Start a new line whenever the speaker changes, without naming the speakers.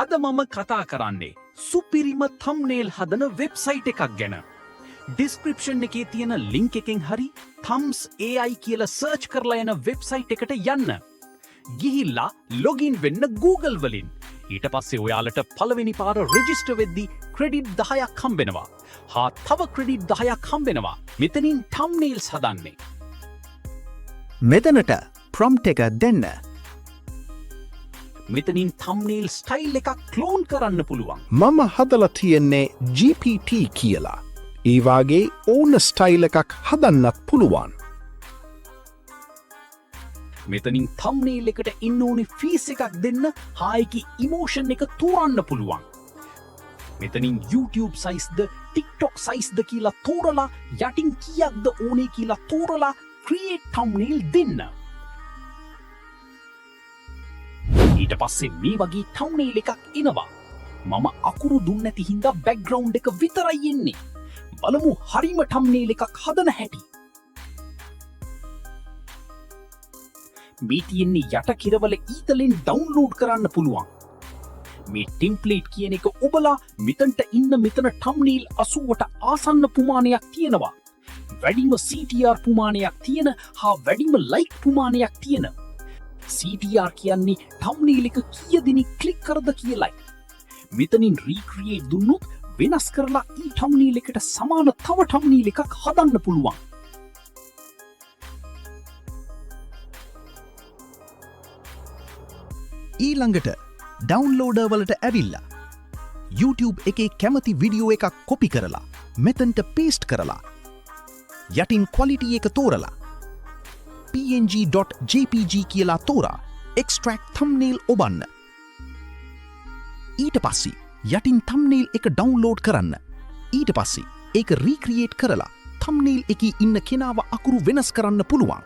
අද මම කතා කරන්නේ සුපිරිම thumbnail හදන වෙබ්සයිට් එකක් ගැන. ඩිස්ක්‍රිප්ෂන් එකේ තියෙන ලින්ක් එකෙන් හරි thumbs AI කියලා සර්ච් කරලා යන වෙබ්සයිට් එකට යන්න. ගිහිල්ලා ලොගින් වෙන්න Google වලින්. ඊට පස්සේ ඔයාලට පළවෙනි පාර රෙජිස්ටර් වෙද්දී ක්‍රෙඩිට් 10ක් හම්බෙනවා. හා තව ක්‍රෙඩිට් 10ක් හම්බෙනවා. මෙතනින් thumbnails හදන්නේ.
මෙතනට ප්‍රොම්ප්ට් එක දෙන්න.
මෙතනින් thumbnail ස්ටයිල් එකක් ක්ලෝන් කරන්න පුළුවන්.
මම හදලා තියෙන්නේ GPT කියලා. ඒ වාගේ ඕන ස්ටයිල් එකක් හදන්නත් පුළුවන්.
මෙතනින් thumbnail එකට ඉන්න ඕනේ ෆීස් එකක් දෙන්න හායකි ඉමෝෂන් එක තෝරන්න පුළුවන්. මෙතනින් YouTube සයිස්ද TikTok සයිස්ද කියලා තෝරලා යටින් කීයක්ද ඕනේ කියලා තෝරලා create thumbnail දෙන්න. ඊට පස්සේ මේ වගේ thumbnail එකක් එනවා. මම අකුරු දුන්නේ නැති හින්දා background එක විතරයි එන්නේ. බලමු හරිම thumbnail එකක් හදන හැටි. මේ තියෙන්නේ යට කිරවල ඊතලෙන් ඩවුන්ලෝඩ් කරන්න පුළුවන්. මේ ටෙම්ප්ලේට් කියන එක ඔබලා මෙතනට ඉන්න මෙතන thumbnail 80ට ආසන්න ප්‍රමාණයක් තියෙනවා. වැඩිම CTR ප්‍රමාණයක් තියෙන හා වැඩිම like ප්‍රමාණයක් තියෙන. CTR කියන්නේ thumbnail එක කීය දෙනෙක් ක්ලික් කරද කියලයි. මෙතනින් recreate දුන්නොත් වෙනස් කරලා ඊ thumbnail එකට සමාන තව thumbnail එකක් හදන්න පුළුවන්.
ඊළඟට ඩවුන්ලෝඩර් වලට ඇවිල්ලා YouTube එකේ කැමති වීඩියෝ එකක් කොපි කරලා මෙතනට පේස්ට් කරලා යටින් quality එක තෝරලා png.jpg කියලා තෝරා extract thumbnail ඔබන්න. ඊට පස්සේ යටින් thumbnail එක ඩවුන්ලෝඩ් කරන්න. ඊට පස්සේ ඒක recreate කරලා thumbnail එකේ ඉන්න කෙනාව අකුරු වෙනස් කරන්න පුළුවන්.